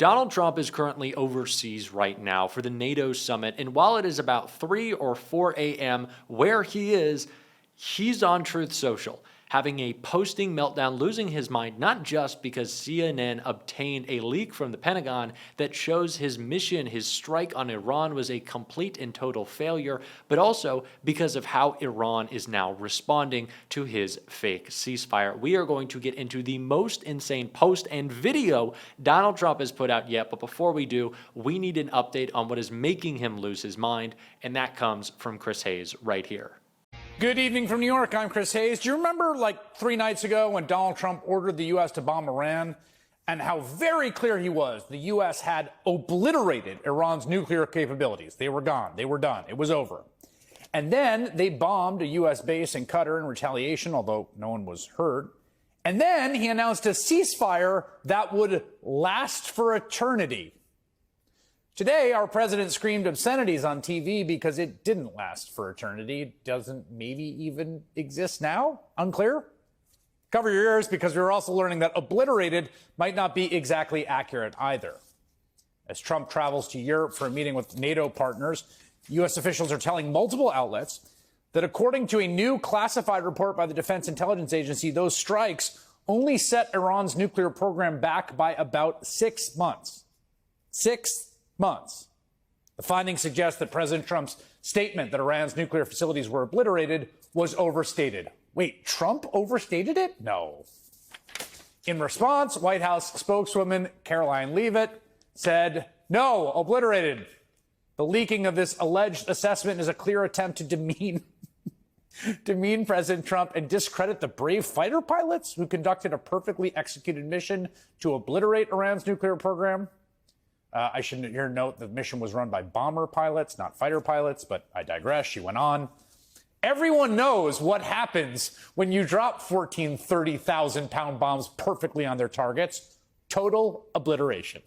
Donald Trump is currently overseas right now for the NATO summit, and while it is about 3 or 4 a.m. where he is, he's on Truth Social, having a posting meltdown, losing his mind, not just because CNN obtained a leak from the Pentagon that shows his mission, his strike on Iran was a complete and total failure, but also because of how Iran is now responding to his fake ceasefire. We are going to get into the most insane post and video Donald Trump has put out yet, but before we do, we need an update on what is making him lose his mind, and that comes from Chris Hayes right here. Good evening from New York. I'm Chris Hayes. Do you remember like 3 nights ago when Donald Trump ordered the U.S. to bomb Iran and how very clear he was the U.S. had obliterated Iran's nuclear capabilities? They were gone. They were done. It was over. And then they bombed a U.S. base in Qatar in retaliation, although no one was hurt. And then he announced a ceasefire that would last for eternity. Today, our president screamed obscenities on TV because it didn't last for eternity. It doesn't maybe even exist now? Unclear? Cover your ears because we're also learning that obliterated might not be exactly accurate either. As Trump travels to Europe for a meeting with NATO partners, U.S. officials are telling multiple outlets that according to a new classified report by the Defense Intelligence Agency, those strikes only set Iran's nuclear program back by about 6 months. 6 months. The findings suggest that President Trump's statement that Iran's nuclear facilities were obliterated was overstated. Wait, Trump overstated it? No. In response, White House spokeswoman Caroline Leavitt said, no, obliterated. The leaking of this alleged assessment is a clear attempt to demean President Trump and discredit the brave fighter pilots who conducted a perfectly executed mission to obliterate Iran's nuclear program. I should here note the mission was run by bomber pilots, not fighter pilots, but I digress. She went on. Everyone knows what happens when you drop 14 30,000-pound bombs perfectly on their targets. Total obliteration.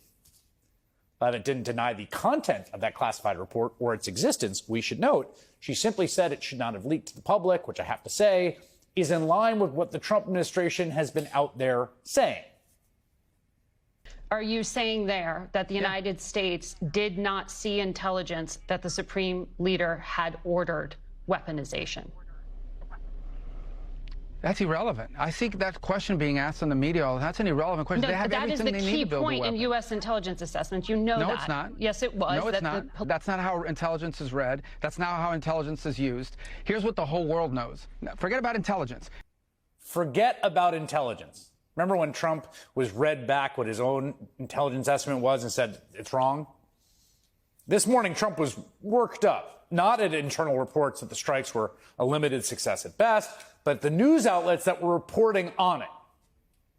Leavitt didn't deny the content of that classified report or its existence. We should note she simply said it should not have leaked to the public, which I have to say is in line with what the Trump administration has been out there saying. Are you saying there that the United States did not see intelligence that the Supreme Leader had ordered weaponization? That's irrelevant. I think that question being asked in the media, that's an irrelevant question. No, they have that is everything the they need key to build a point in weapon. U.S. intelligence assessments. You know that. No, it's not. Yes, it was. No, it's not. That's not how intelligence is read. That's not how intelligence is used. Here's what the whole world knows. Now, forget about intelligence. Forget about intelligence. Remember when Trump was read back what his own intelligence estimate was and said it's wrong? This morning, Trump was worked up, not at internal reports that the strikes were a limited success at best, but the news outlets that were reporting on it.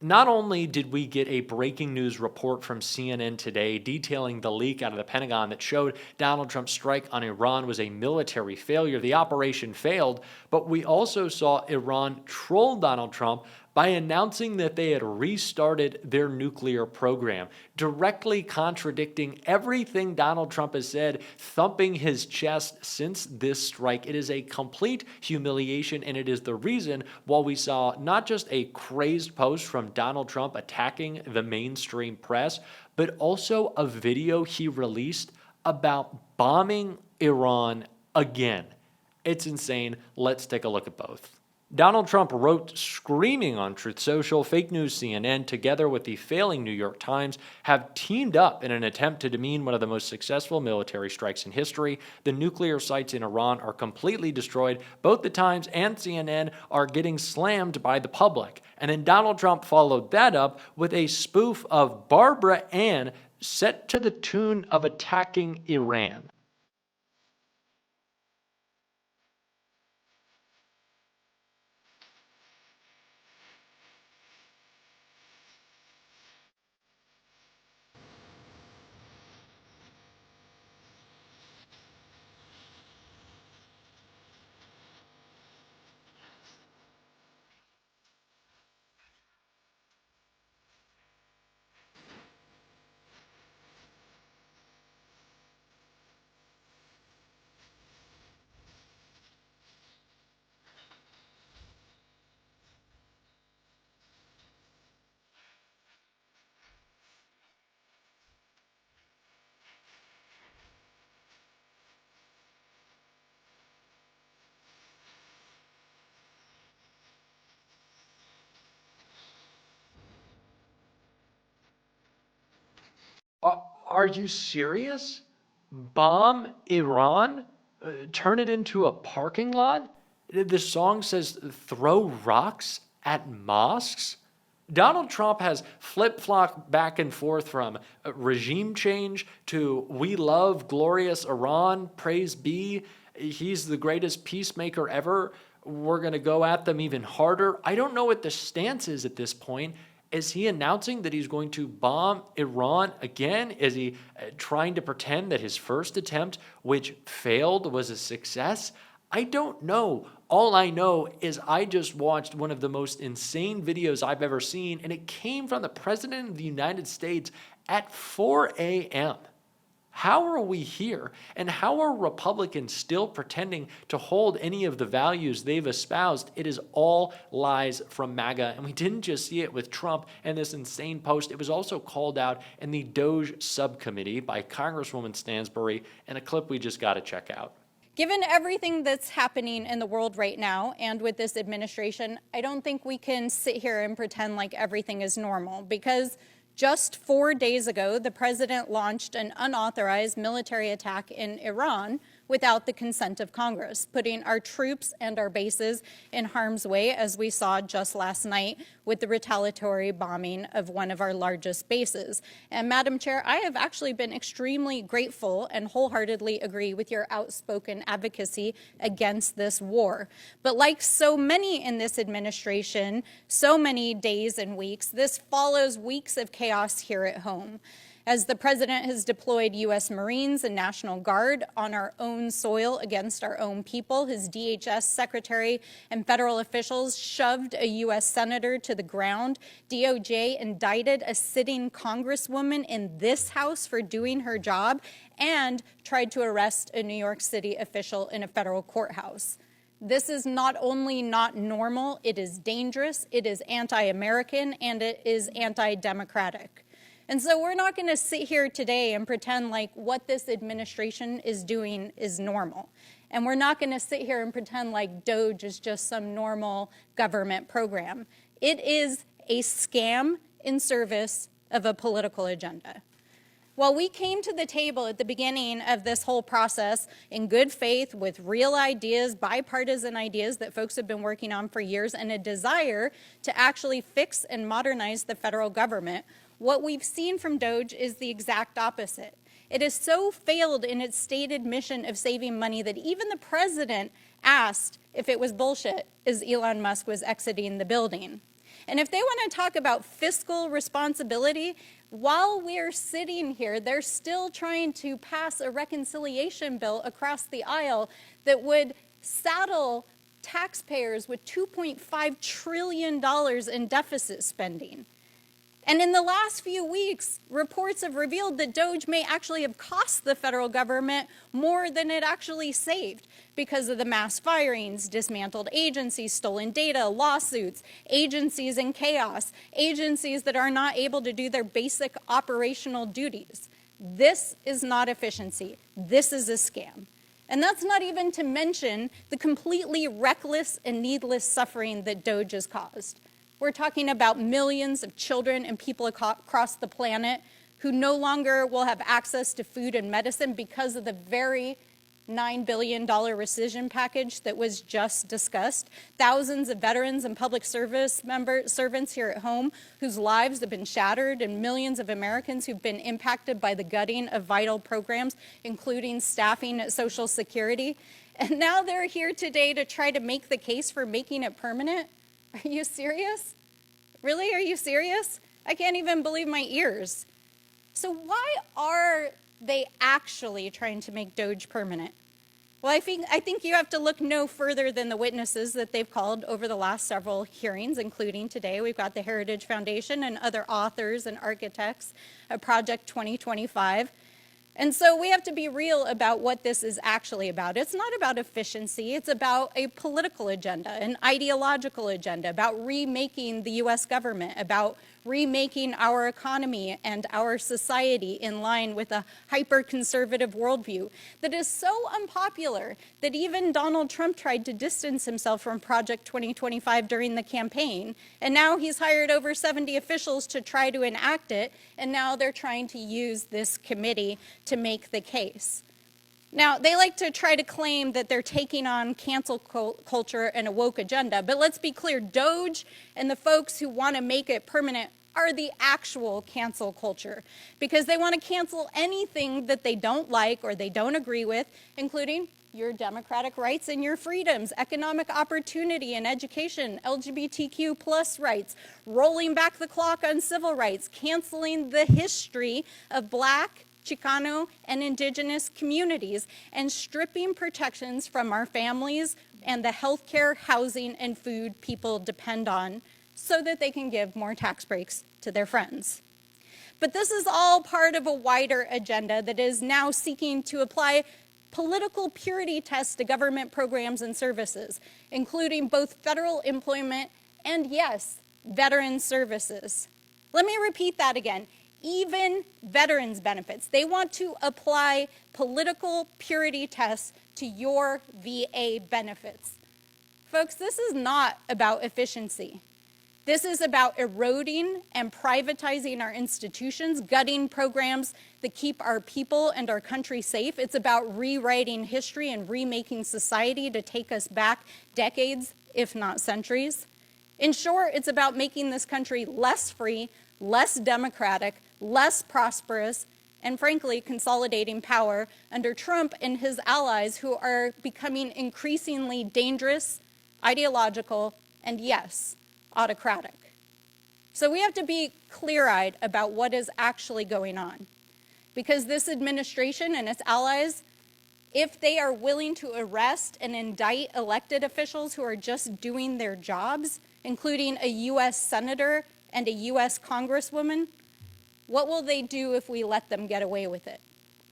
Not only did we get a breaking news report from CNN today detailing the leak out of the Pentagon that showed Donald Trump's strike on Iran was a military failure, the operation failed, but we also saw Iran troll Donald Trump by announcing that they had restarted their nuclear program, directly contradicting everything Donald Trump has said, thumping his chest since this strike. It is a complete humiliation, and it is the reason why we saw not just a crazed post from Donald Trump attacking the mainstream press, but also a video he released about bombing Iran again. It's insane. Let's take a look at both. Donald Trump wrote screaming on Truth Social, fake news CNN, together with the failing New York Times, have teamed up in an attempt to demean one of the most successful military strikes in history. The nuclear sites in Iran are completely destroyed. Both the Times and CNN are getting slammed by the public. And then Donald Trump followed that up with a spoof of Barbara Ann set to the tune of attacking Iran. Are you serious? Bomb Iran? Turn it into a parking lot? The song says throw rocks at mosques? Donald Trump has flip-flopped back and forth from regime change to we love glorious Iran, praise be. He's the greatest peacemaker ever. We're going to go at them even harder. I don't know what the stance is at this point. Is he announcing that he's going to bomb Iran again? Is he trying to pretend that his first attempt, which failed, was a success? I don't know. All I know is I just watched one of the most insane videos I've ever seen, and it came from the President of the United States at 4 a.m. How are we here? And how are Republicans still pretending to hold any of the values they've espoused? It is all lies from MAGA. And we didn't just see it with Trump and this insane post. It was also called out in the Doge subcommittee by Congresswoman Stansbury in a clip we just got to check out. Given everything that's happening in the world right now and with this administration, I don't think we can sit here and pretend like everything is normal, because just 4 days ago, the president launched an unauthorized military attack in Iran without the consent of Congress, putting our troops and our bases in harm's way, as we saw just last night with the retaliatory bombing of one of our largest bases. And Madam Chair, I have actually been extremely grateful and wholeheartedly agree with your outspoken advocacy against this war. But like so many in this administration, so many days and weeks, this follows weeks of chaos here at home. As the president has deployed U.S. Marines and National Guard on our own soil against our own people, his DHS secretary and federal officials shoved a U.S. senator to the ground, DOJ indicted a sitting congresswoman in this House for doing her job, and tried to arrest a New York City official in a federal courthouse. This is not only not normal, it is dangerous, it is anti-American, and it is anti-democratic. And so we're not going to sit here today and pretend like what this administration is doing is normal. And we're not going to sit here and pretend like Doge is just some normal government program. It is a scam in service of a political agenda. While we came to the table at the beginning of this whole process in good faith with real ideas, bipartisan ideas that folks have been working on for years, and a desire to actually fix and modernize the federal government, what we've seen from Doge is the exact opposite. It has so failed in its stated mission of saving money that even the president asked if it was bullshit as Elon Musk was exiting the building. And if they want to talk about fiscal responsibility, while we're sitting here, they're still trying to pass a reconciliation bill across the aisle that would saddle taxpayers with $2.5 trillion in deficit spending. And in the last few weeks, reports have revealed that Doge may actually have cost the federal government more than it actually saved because of the mass firings, dismantled agencies, stolen data, lawsuits, agencies in chaos, agencies that are not able to do their basic operational duties. This is not efficiency. This is a scam. And that's not even to mention the completely reckless and needless suffering that Doge has caused. We're talking about millions of children and people across the planet who no longer will have access to food and medicine because of the very $9 billion rescission package that was just discussed. Thousands of veterans and public service servants here at home whose lives have been shattered, and millions of Americans who've been impacted by the gutting of vital programs, including staffing at Social Security. And now they're here today to try to make the case for making it permanent. Are you serious? Really? Are you serious? I can't even believe my ears. So why are they actually trying to make Doge permanent? Well, I think you have to look no further than the witnesses that they've called over the last several hearings, including today. We've got the Heritage Foundation and other authors and architects of Project 2025. And so we have to be real about what this is actually about. It's not about efficiency. It's about a political agenda, an ideological agenda, about remaking the U.S. government, about remaking our economy and our society in line with a hyper-conservative worldview that is so unpopular that even Donald Trump tried to distance himself from Project 2025 during the campaign. And now he's hired over 70 officials to try to enact it, and now they're trying to use this committee to make the case. Now, they like to try to claim that they're taking on cancel culture and a woke agenda, but let's be clear, DOGE and the folks who want to make it permanent are the actual cancel culture, because they want to cancel anything that they don't like or they don't agree with, including your democratic rights and your freedoms, economic opportunity and education, LGBTQ plus rights, rolling back the clock on civil rights, canceling the history of Black, Chicano, and Indigenous communities, and stripping protections from our families and the healthcare, housing, and food people depend on so that they can give more tax breaks to their friends. But this is all part of a wider agenda that is now seeking to apply political purity tests to government programs and services, including both federal employment and, yes, veteran services. Let me repeat that again. Even veterans benefits. They want to apply political purity tests to your VA benefits. Folks, this is not about efficiency. This is about eroding and privatizing our institutions, gutting programs that keep our people and our country safe. It's about rewriting history and remaking society to take us back decades, if not centuries. In short, it's about making this country less free, less democratic, less prosperous, and frankly, consolidating power under Trump and his allies, who are becoming increasingly dangerous, ideological, and yes, autocratic. So we have to be clear-eyed about what is actually going on, because this administration and its allies, if they are willing to arrest and indict elected officials who are just doing their jobs, including a U.S. senator and a U.S. congresswoman, what will they do if we let them get away with it?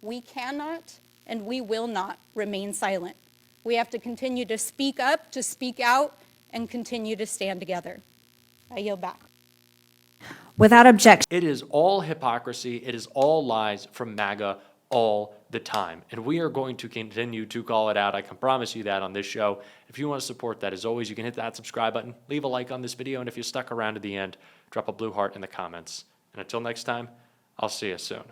We cannot and we will not remain silent. We have to continue to speak up, to speak out, and continue to stand together. I yield back. Without objection. It is all hypocrisy. It is all lies from MAGA all the time. And we are going to continue to call it out. I can promise you that on this show. If you want to support that, as always, you can hit that subscribe button, leave a like on this video, and if you stuck around to the end, drop a blue heart in the comments. And until next time, I'll see you soon.